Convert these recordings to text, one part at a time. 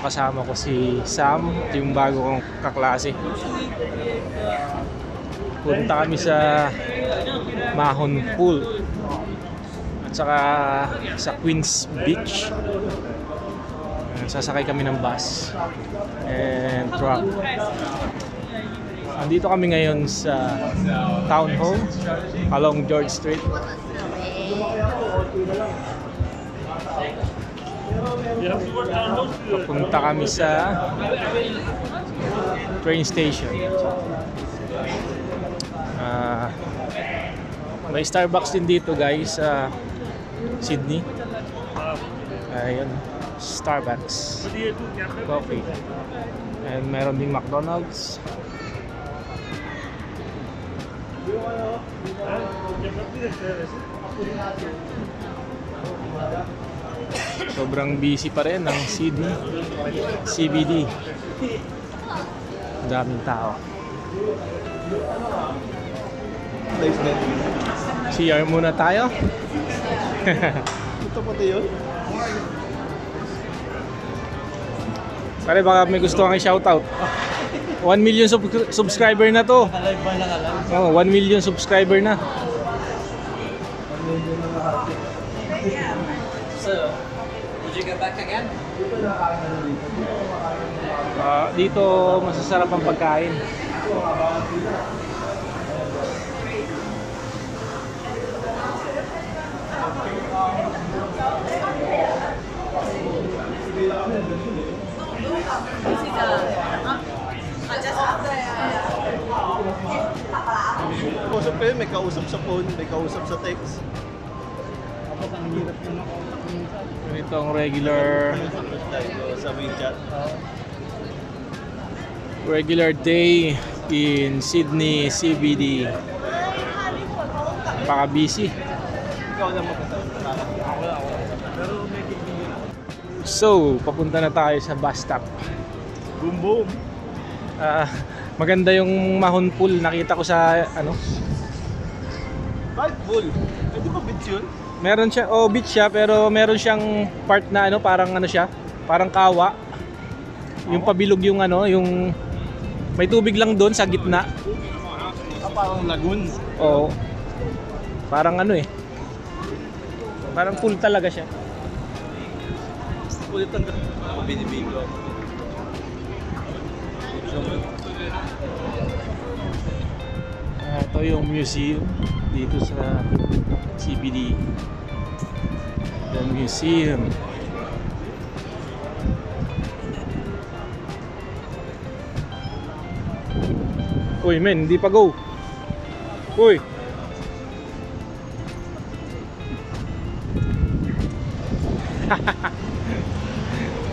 kasama ko si Sam, yung bago kong kaklase. Punta kami sa Mahon Pool at saka sa Queens Beach. Sasakay kami ng bus and truck. Andito kami ngayon sa Town Hall along George Street. Papunta kami sa train station. May Starbucks din dito guys sa Sydney. Ayun, Starbucks coffee. And meron ding McDonald's. Sobrang busy pa rin ang Sydney CBD. Daming tao. CR muna tayo. Ito pati yun? Pare, baka may gusto kang i-shoutout. 1 million subscriber na to. Live ba lang alam? Oh, 1 million subscriber na. So, would you go back again? Dito masasarap ang pagkain. Kausap kayo, may kausap sa phone, may kausap sa text. Ito ang regular Sa WeChat. day in Sydney CBD. Baka busy. Ikaw lang magkasama. So, papunta na tayo sa bus stop. Boom boom. Maganda yung Mahon Pool. Nakita ko sa ano. Bakit bull? Pwede ba beach yun? Meron siya, beach siya, pero meron siyang part na ano, parang ano siya, parang kawa. Yung pabilog yung ano, yung may tubig lang doon sa gitna. Parang lagoon. Oo. Parang ano eh. Parang pool talaga siya. Ulit ang binibigo. Ito yung museum dito sa CBD. The museum. Uy men, hindi pa go. Uy.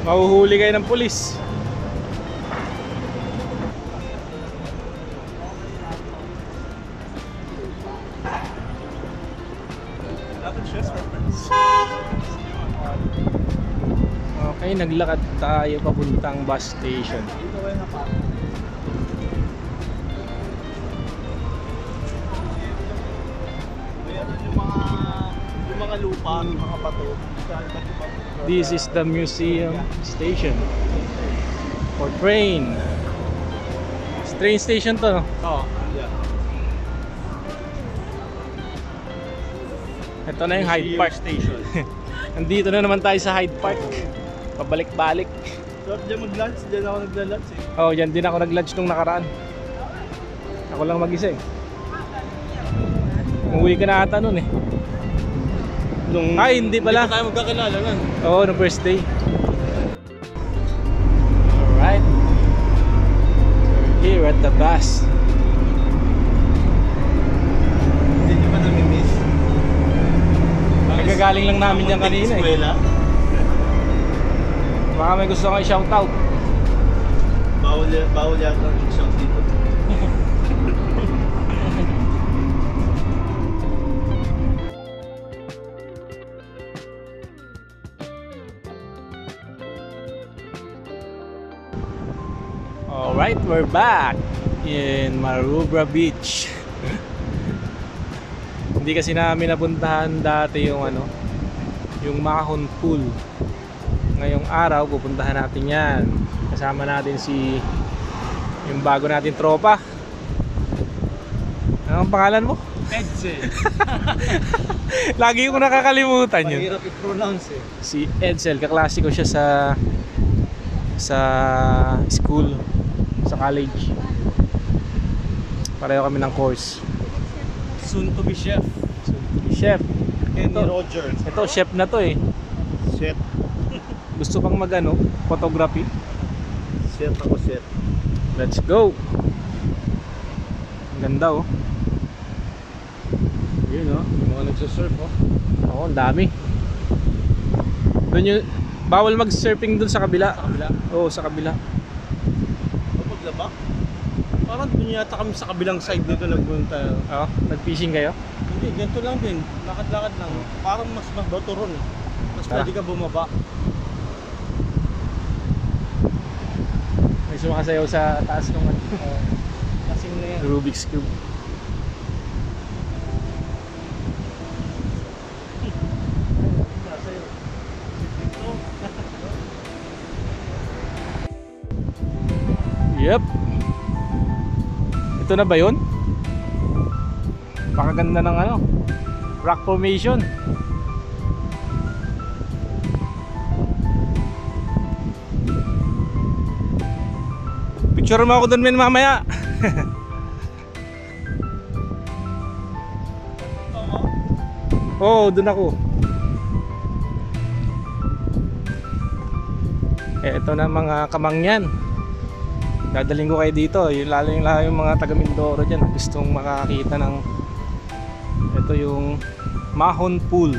Mahuhuli kayo ng pulis. Okay, naglakad tayo papuntang bus station. Yung mga lupa, yung mga bato. This is the museum station for train. Train station to, no? Oo. Yeah. Ito na yung Hyde Park Station. Nandito na naman tayo sa Hyde Park. Pabalik-balik. So, dyan mag-lunch. Dyan ako nagla-lunch eh. Oh, dyan din ako nag-lunch nung nakaraan. Ako lang mag-isa eh. Umuwi ka na ata nun eh. Ay, hindi pala. Hindi pa tayo magkakilala nun. Oo, no first day. Alright. We're here at the bus. Hindi nyo pa nami-miss. Nagagaling lang namin dyan kanina eh. Baka may gusto kang i-shoutout. Bawal yata ang shout dito. Alright, we're back in Maroubra Beach. Hindi kasi namin napuntahan dati yung ano, yung Mahon Pool. ngayong araw pupuntahan natin yan. Kasama natin si yung bago natin tropa. Anong pangalan mo? Edsel. Lagi ko nakakalimutan yun. Mahirap i-pronounce eh. Si Edsel, kaklase ko siya sa school, sa college. Pareho kami ng course. Soon to be chef. So, chef. Kenny Ito. Rogers. Ito chef na to eh. Chef. Gusto pang mag-ano, photography. Chef ako chef. Let's go. Ang ganda oh. Yun oh. Yung mga nagsasurf oh. Oo, ang dami. Doon yung bawal mag-surfing doon sa kabila. Sa kabila. Oo, sa kabila. O paglaba? Parang dun yata kami sa kabilang side dito nagpunta. Oo, nag-fishing kayo? Hindi, ganito lang din. Lakad-lakad lang. Parang mas bato ron. Mas Tara. pwede ka bumaba. May sumasayaw sa taas ng Kasing na yan. Rubik's Cube. Yep. Ito na ba yun? Pakaganda ng ano, rock formation. Picture mo ako doon men mamaya. Oo, doon ako. Ito na mga kamangyan. Dadaling ko kayo dito, lalo yung mga taga Mindoro dyan, gustong makakita ng ito yung Mahon Pool.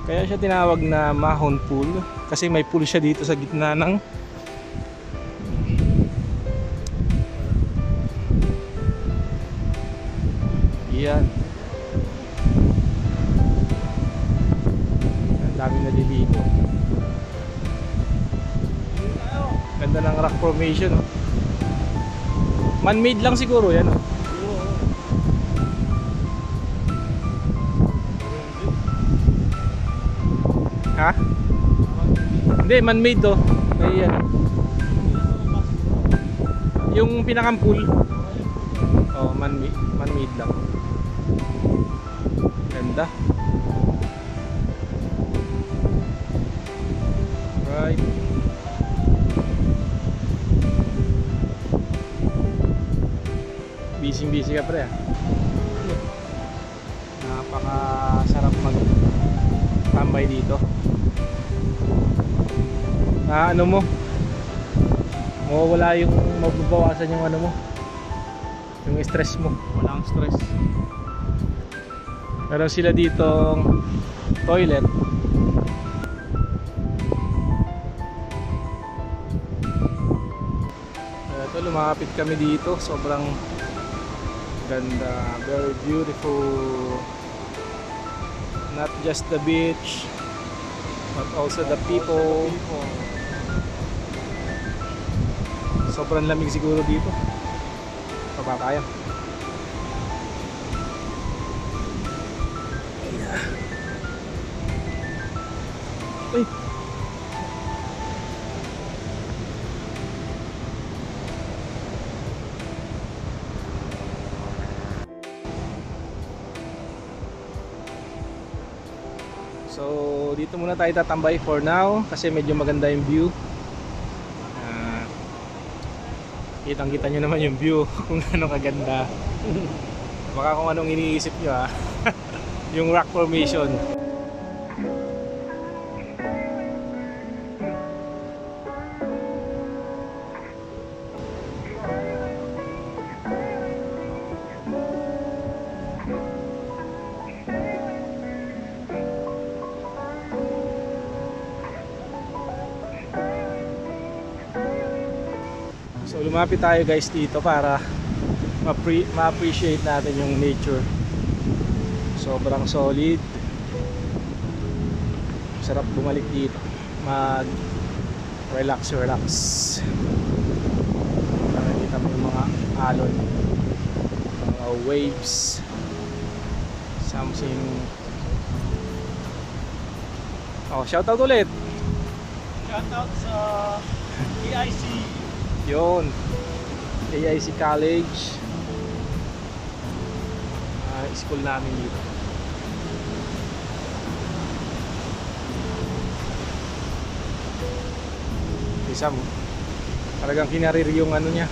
Kaya siya tinawag na Mahon Pool kasi may pool siya dito sa gitna ng yan. Ang daming naliligo. Ganda ng rock formation oh. Man-made lang siguro yan oh. Ha? Hindi, man-made to. May yan. Yung pinakang pool. Oh, man-made lang. Ganda. Right. Busy ka pre ah. Napakasarap mag-tambay dito. Ano mo? Mawawala yung mababawasan yung ano mo. Yung stress mo. Walang stress. Meron sila ditong toilet. Ito, lumapit kami dito. Sobrang ganda. Very beautiful. Not just the beach, but also the people. Sobrang lamig siguro dito. Baba tayo. Ay. So dito muna tayo tatambay for now kasi medyo maganda yung view. Kitang-kita nyo naman yung view kung ano kaganda. Baka kung anong iniisip nyo ha. Yung rock formation. So lumapit tayo guys dito para ma-appreciate natin yung nature. Sobrang solid. Sarap bumalik dito. Mag-relax. Nakikita mo yung mga alon, mga waves, something. Oh, shoutout ulit. Shout out sa EIC. Yun. AIC College. School namin dito. Isa mo. Talagang kinarir yung ano niya.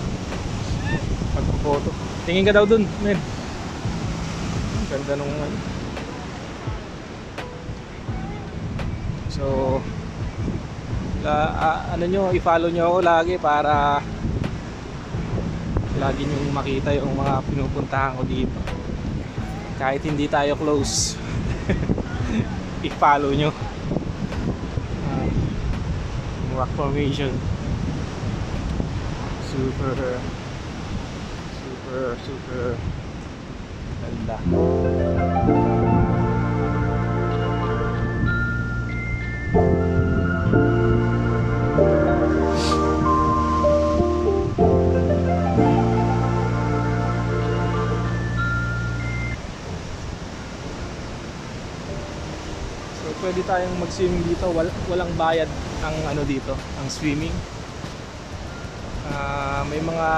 Pagpo-photo. Tingin ka daw dun, men. Ganda nung ano. So, ano nyo, i-follow nyo ako lagi para lagi nyo makita yung mga pinupuntahan ko dito. Kahit hindi tayo close. I-follow nyo. Rock formation. Super ganda. So pwede tayong mag-swimming dito. Walang bayad ang ano dito, ang swimming. May mga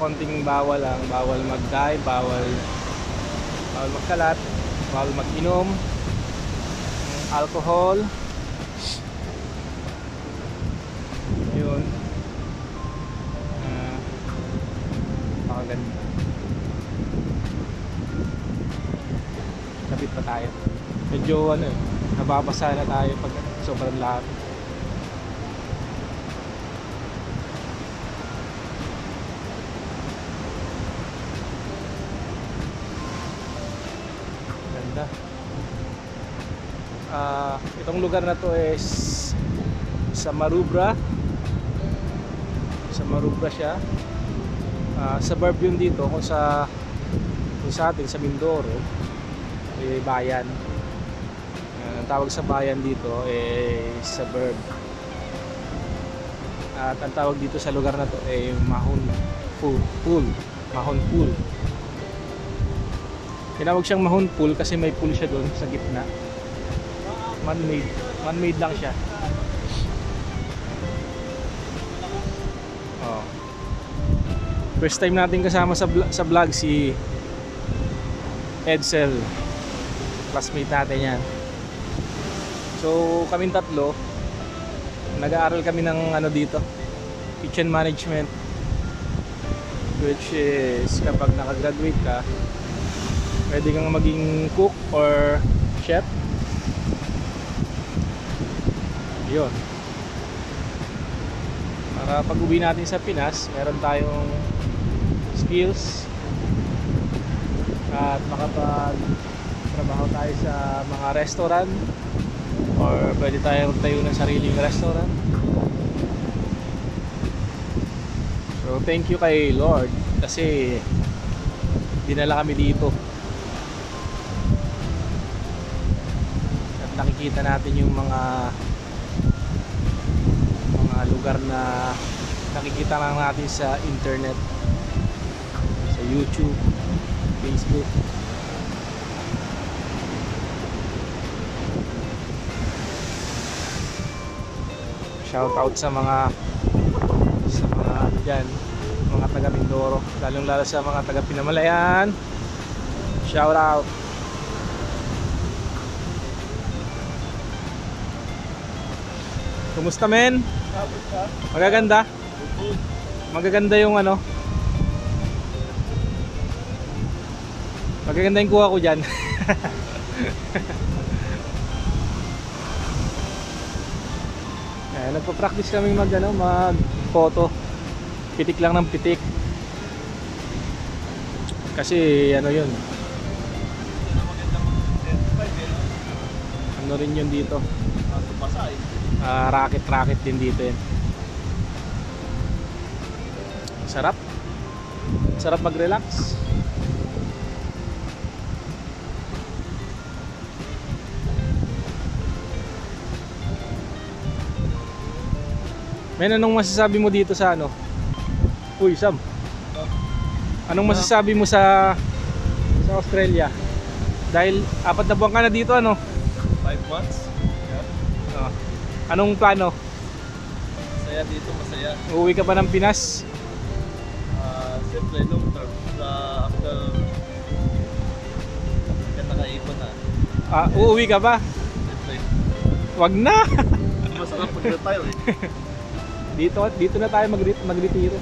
konting bawal lang, bawal mag-dive, bawal magkalat, bawal mag-inom, alcohol. Yun. Pakaganda. Kapit pa tayo. Medyo ano, nababasa na tayo pag sobrang lahat. Itong lugar na to is sa Maroubra. Sa Maroubra siya. Suburb yun dito kung sa atin sa Mindoro, bayan. Ang tawag sa bayan dito is suburb. At ang tawag dito sa lugar na to ay Mahon Pool. Mahon Pool. Tinawag siyang Mahon Pool kasi may pool siya doon sa gitna. Man-made lang siya. Oh. First time natin kasama sa vlog si Edsel. Classmate natin yan. So kaming tatlo, nag-aaral kami ng ano dito, kitchen management, which is kapag nakagraduate ka, pwede kang maging cook or chef. Yun. Para pag uwi natin sa Pinas, meron tayong skills at makapag-trabaho tayo sa mga restaurant or pwede tayo magtayo ng sariling restaurant. So thank you kay Lord kasi dinala kami dito at nakikita natin yung mga lugar na nakikita lang natin sa internet, sa YouTube, Facebook. Shout out sa mga dyan, mga taga Mindoro, lalong lalo sa mga taga Pinamalayan. Shout out. Kumusta men? Magaganda? Magaganda yung ano? Magaganda yung kuha ko dyan. Nagpa-practice kami mag-photo. Pitik lang ng pitik. Kasi ano yun, ano rin yun dito, racket din dito yun. Sarap mag-relax. Men, anong masasabi mo dito sa ano? Uy, Sam. Anong masasabi mo sa Australia? Dahil 4 na buwan ka na dito, ano? 5 months? Anong plano? Kaya dito masaya. Uuwi ka pa ng Pinas? Siyempre long term. After ka nakaipon na. Uuwi ka pa? Siyempre, Wag na! masarap pag-retire eh. Dito na tayo magretiro.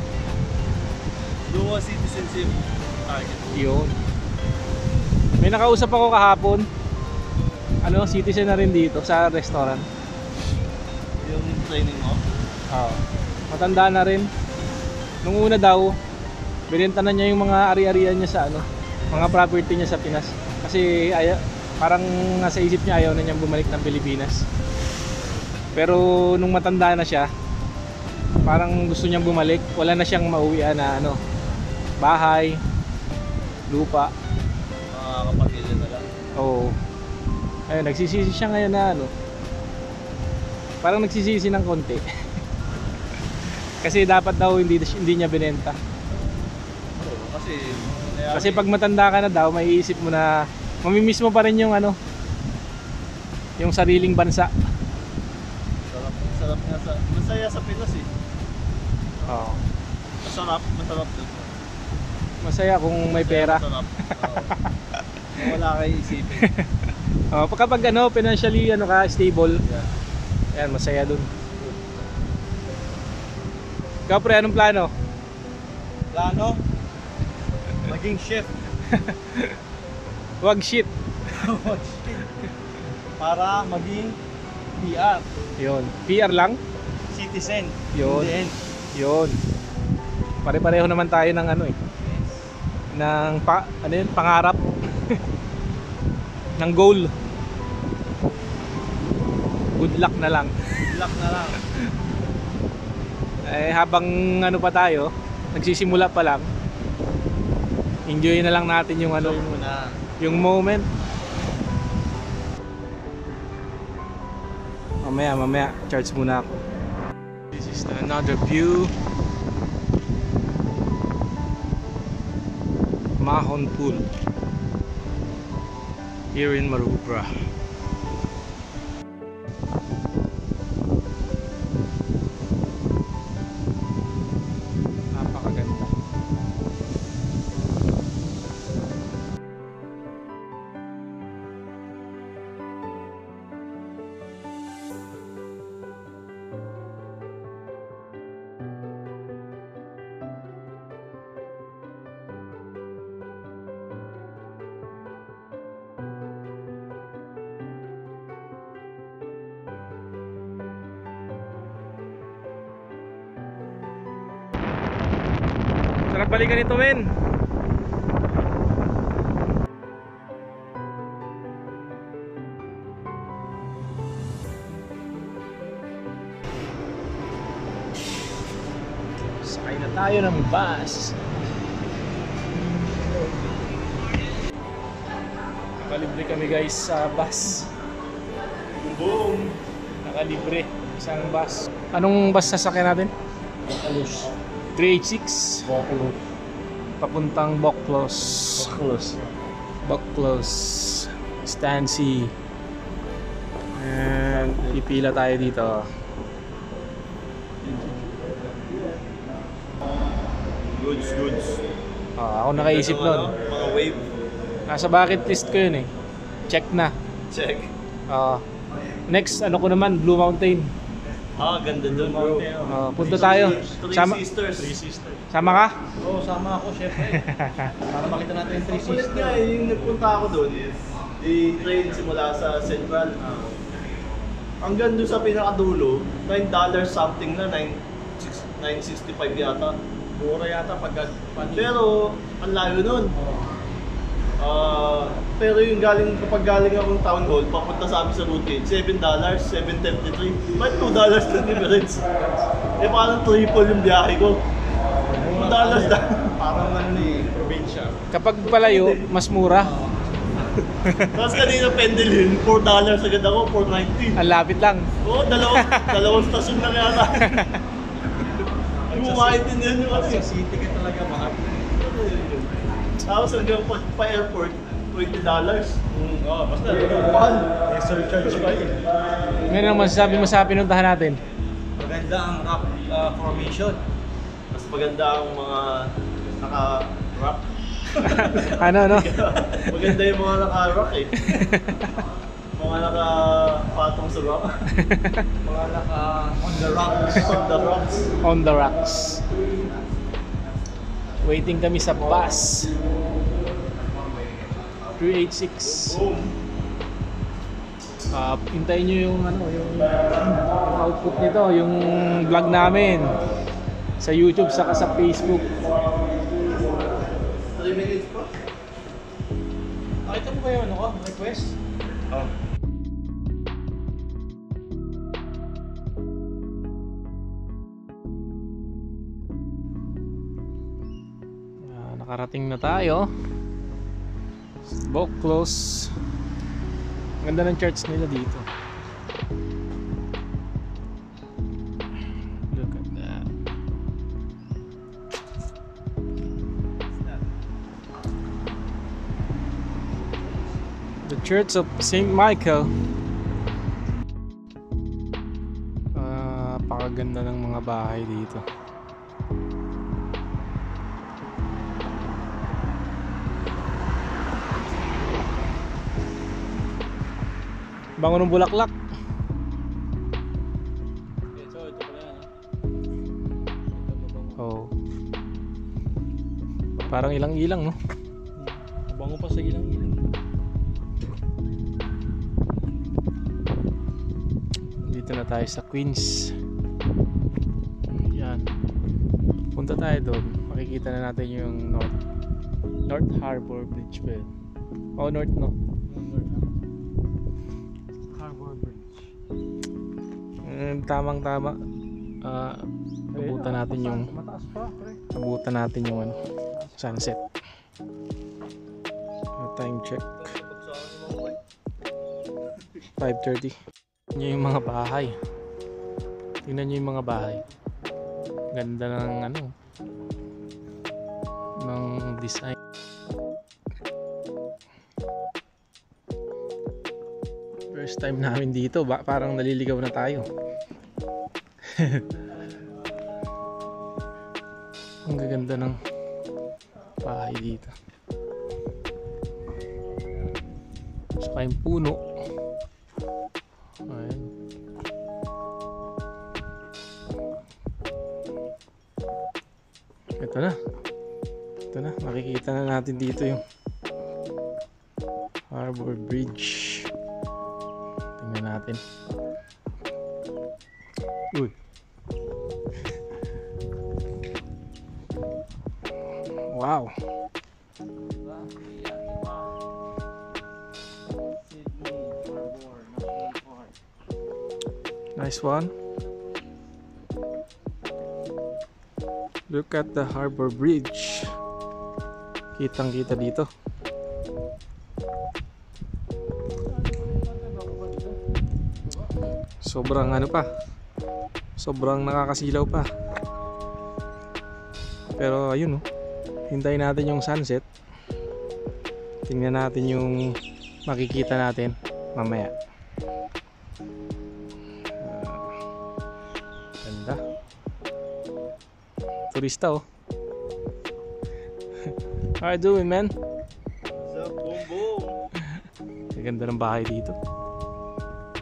Dual citizenship target. Yun. May nakausap ako kahapon. Citizen na rin dito sa restaurant. Yung training mo? Oo. Matanda na rin. Nung una daw, binenta na niya yung mga ari-arian niya sa mga property niya sa Pinas. Kasi parang nasa isip niya ayaw na niyang bumalik ng Pilipinas. Pero nung matanda na siya, parang gusto niyang bumalik. Wala na siyang mauwian na bahay, lupa. Mga kapamilya na lang. Oo. Ayun, nagsisisi siya ngayon na parang nagsisisi ng konti. Kasi dapat daw hindi niya binenta. Oo, Kasi pag matanda ka na daw, maiisip mo na mamimiss mo pa rin yung yung sariling bansa. Sarap nga masaya sa Pinas eh. Oo. Masarap doon. Masaya kung may pera. Masarap. Wala kayo isipin. Kapag financially ka stable, Yeah. ayan, masaya dun. Ikaw pre, anong plano? Plano? Maging chef. Wag shit. Para maging PR. Yun. PR lang? Citizen. Yun. In the end. Yun. Pare-pareho naman tayo ng ng pangarap. ng goal. Good luck na lang. Luck na lang. Habang pa tayo, nagsisimula pa lang. Enjoy na lang natin yung Enjoy muna. yung moment. Mamaya charge muna ako. This is another view. Mahon Pool here in Maroubra. Napakaganda. Sarap balikan ito, men. Sakay na tayo ng bus. Nakalibre kami guys sa bus. Boom! Nakalibre isang bus. Anong bus sasakyan natin? 386 papuntang Boklos. Stancy. And pipila tayo dito. Goods. Ako nakaisip nun. Mga wave. Nasa bucket list ko yun eh. Check na. Check. Next ko naman, Blue Mountain. Ganda dun bro. Punta tayo. Three sisters. Sama ka? Oo, sama ako syempre. Para makita natin yung Three Sisters. Nga yung nagpunta ako doon is i-train simula sa Central. Hanggang doon sa pinakadulo, $9 something na, 965 yata. Mura yata pag Pero ang layo nun. Pero yung kapag galing akong town hall, papunta sa amin sa route gate, $7, $7.33. Ba't $2 na difference? Parang triple yung biyahe ko. $2 na. parang probinsya. Kapag palayo, mas mura. Tapos kanina Pendelin, $4 agad ako, $4.90. Ang lapit lang. Oo, dalawang stasyon lang yata. Hindi mo maintindihan yung Sa city ka talaga mahal. Tapos hanggang pa airport, $20. Basta Mahal. may surcharge pa yun. Ngayon naman sabi mo sa pinuntahan natin. Maganda maganda ang rock formation. Mas maganda ang mga naka-rock. Ano? Maganda yung mga naka-rock eh. Mga nakapatong sa rock. Mga naka on the rocks. On the rocks. On the rocks. Waiting kami sa bus. 386. Boom. Hintayin nyo yung yung output nito, yung vlog namin sa YouTube saka sa Facebook. 3 minutes pa. Nakita mo ba yung request? Oh. Nakarating na tayo. Book close. Ganda ng church nila dito. Look at that. The Church of St. Michael. Pakaganda ng mga bahay dito. Bango ng bulaklak. So, ito pala yan. Oh. Parang ilang-ilang, no? Bango pa sa ilang-ilang. Dito na tayo sa Queens. Yan. Punta tayo doon. Makikita na natin yung North Harbor Bridge ba yun? Oh, North, no? Harbor Bridge. Tamang-tama. Abutan natin yung Mataas pa, pre. abutan natin yung sunset. Time check. 5:30. Tingnan yung mga bahay. Tingnan nyo yung mga bahay. Ganda ng ng design. First time namin dito, parang naliligaw na tayo. Ang gaganda ng bahay dito. Saka yung puno. Ayan. Ito na. Ito na. Makikita na natin dito yung Harbor Bridge. Tingnan natin. Uy. Wow. Nice one. Look at the Harbor Bridge. Kitang-kita dito. Sobrang sobrang nakakasilaw pa. Pero ayun, hintayin natin yung sunset. Tingnan natin yung makikita natin mamaya. Ganda. Turista, oh. How you doing, man? What's up? Boom, boom. Ang ganda ng bahay dito.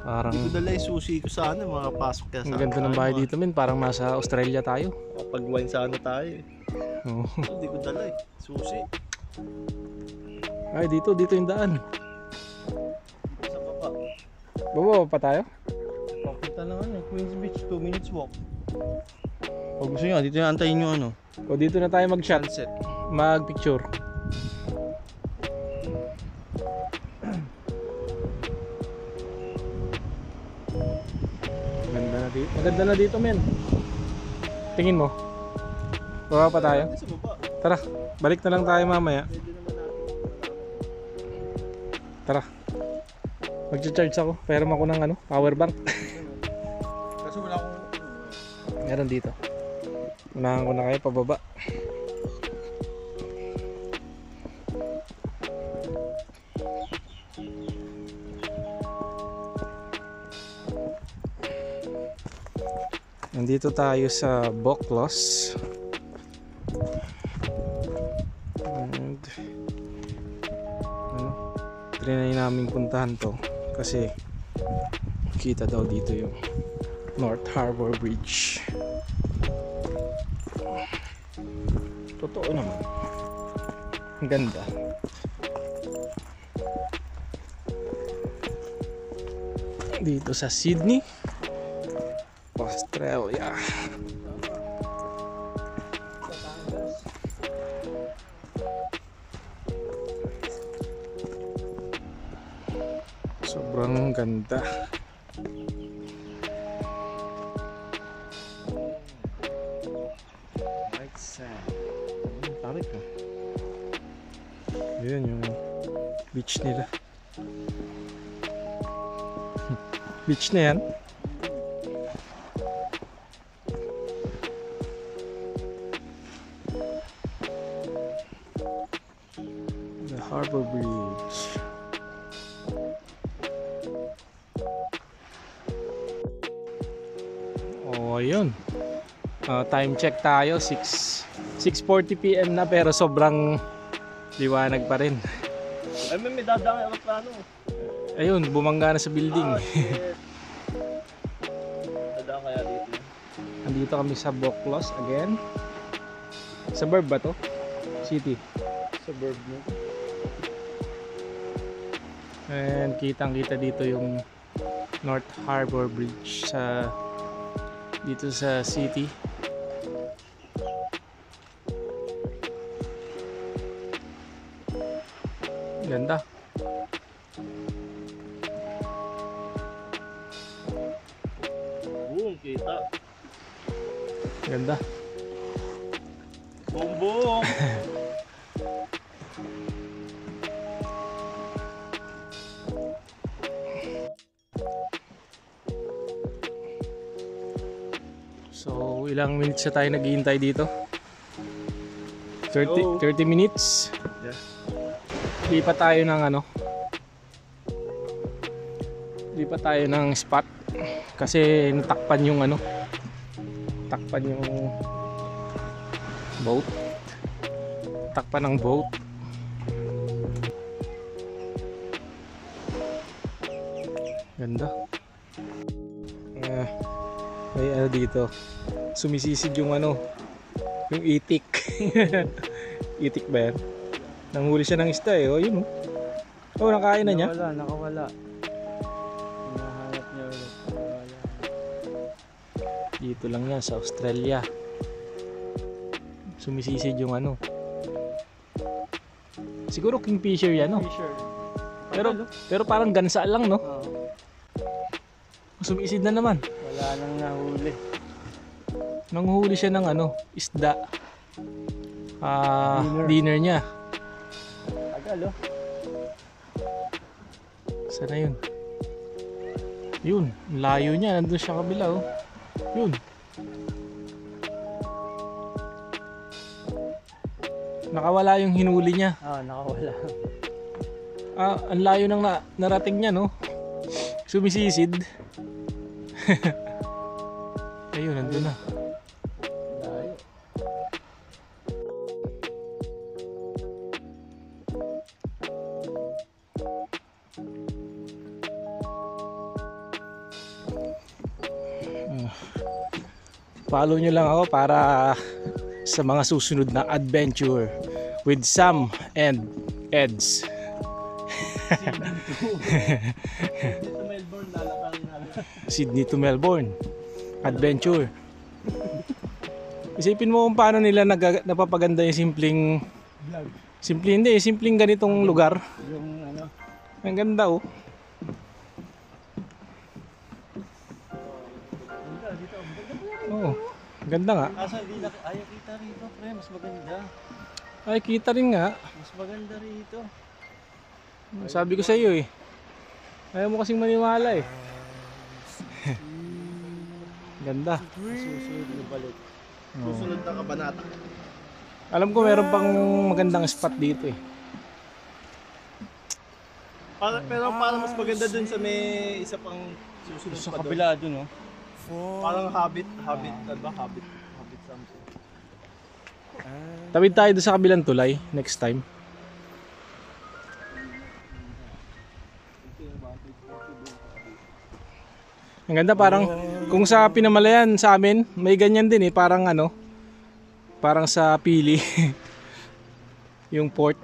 Parang Hindi ko dala yung sushi ko sana, makapasok kaya ang ganda ng bahay dito, men. Parang nasa Australia tayo. Pag-wine sana tayo eh. Oh. Hindi ko dala eh. Sushi. Ay, dito yung daan. Sa baba. Baba pa tayo? Papunta lang Queens Beach, 2 minutes walk. Pag gusto nyo, dito yung antayin nyo O dito na tayo mag-shot, sunset. mag-picture. Maganda na dito, men. Tingin mo. Baba pa tayo. Sa baba. Tara, balik na lang tayo mamaya. Pwede naman natin. Tara. Mag-charge ako. Pero ako ng power bank. Kasi wala akong... Meron dito. Unahan ko na kayo pababa. Nandito tayo sa Boklos. And trinay namin puntahan to kasi kita daw dito yung North Harbor Bridge. Totoo naman. Ang ganda. Dito sa Sydney, Australia. Sobrang ganda. Right side. Tarik mo. Ayan yung beach nila. Beach na yan. The Harbor Bridge. Oh, yun. Time check tayo, 6:40 PM na pero sobrang liwanag pa rin. Ay, may dadang aeroplano. Ayun, bumangga na sa building. Shit. Dadang kaya dito. Andito kami sa Boklos again. Suburb ba to? City. Suburb mo. And kitang-kita dito yung North Harbor Bridge sa dito sa city. Ganda. Boom, kita. Ganda. Boom, boom. So, ilang minutes na tayo naghihintay dito? 30 minutes. Yeah. Lipat tayo ng ano? Lipat tayo ng spot kasi natakpan yung ano? Takpan yung boat. Takpan ng boat. Ganda. May ano dito. Sumisisid yung ano, yung itik. Itik ba yan? Nanghuli siya ng isda eh. O yun o. Oh, nakain na niya. Nakawala. Hinahanap niya ulit. Nakawala. Dito lang yan sa Australia. Sumisisid yung ano. Siguro kingfisher yan no. Fisher. Pero parang gansa lang no. Oo. Sumisid na naman. Wala nang nahuli. Nanghuli siya ng ano, isda. Dinner niya. Tagal oh. Saan na yun? Yun, layo niya. Nandun siya kabila oh. Yun. Nakawala yung hinuli niya. Nakawala. Ang layo ng narating niya no. Sumisisid. Ayun, nandun na. Layo. Follow nyo lang ako para sa mga susunod na adventure with Sam and Eds. Dito Melbourne, lalakarin namin. Sydney to Melbourne adventure. Isipin mo kung paano nila napapaganda yung simpleng Vlog. simpleng ganitong lugar. Yung ano. Ang ganda oh. Dito. Oo. Ganda nga. Asa hindi ayaw kita rito, pre. Mas maganda. Ay, kita rin nga. Mas maganda rito. Sabi ko sa iyo eh. Ayaw mo kasing maniwala eh. Ganda. Susunod na balik. Susunod na kabanata. Alam ko meron pang magandang spot dito eh. Pero para mas maganda dun sa may isa pang susunod Sa pa kabila dun, oh. Parang habit something. Tawid tayo doon sa kabilang tulay next time. Ang ganda, parang kung sa Pinamalayan sa amin, may ganyan din eh, parang ano, parang sa Pili. Yung port.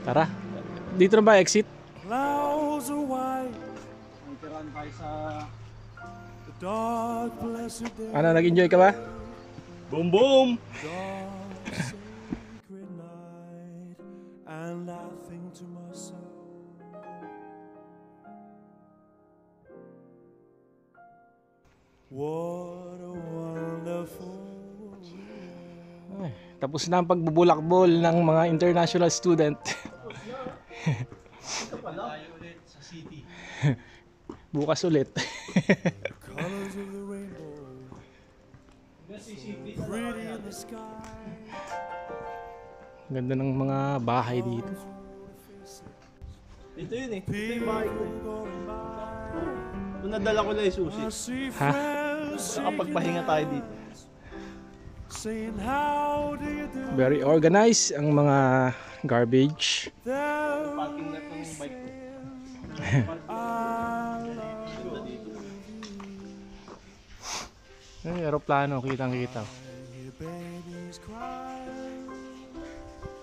Tara. Dito na ba exit? Clouds are white, Tiraan tayo sa the dark blessed day, Ano, nag-enjoy ka ba? Boom Boom! dark sacred night, and I think to myself, what a wonderful world. Ay, tapos na ang pagbubulakbol ng mga international student. Tayo ulit sa city. Bukas ulit. Colors of the rainbow, pretty in the sky. Ganda ng mga bahay dito. Ito yun eh. Ito yung bahay ko. People going by, Kung nadala ko lang yung susi, I see Ha? friends nakapagpahinga tayo dito. saying how do you do. Very organized ang mga garbage. They're Parking lot ng bike ko. I love Ay, aeroplano, kitang-kita. you, babies cry.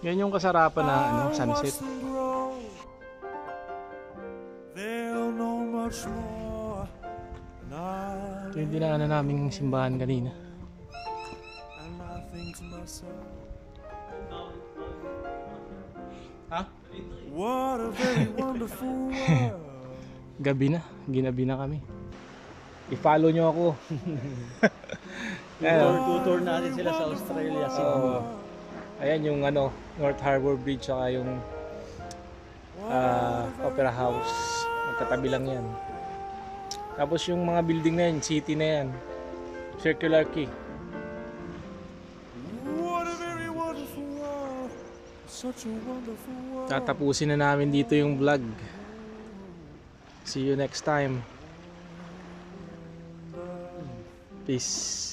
Yan yung kasarapan na ano, sunset. Watch them grow. They'll know much more. And Ito yung dinaanan naming simbahan kanina. I think to myself, Ha? what a very wonderful world. Gabi na, ginabi na kami. I-follow nyo ako. Ayan, Tutor natin sila sa Australia. oo. Ayan yung ano, North Harbour Bridge saka yung Opera House. Magkatabi lang yan. Tapos yung mga building na yan, city na yan. Circular Quay. What a very wonderful world. Such a wonderful world. Tatapusin na namin dito yung vlog. See you next time. Peace.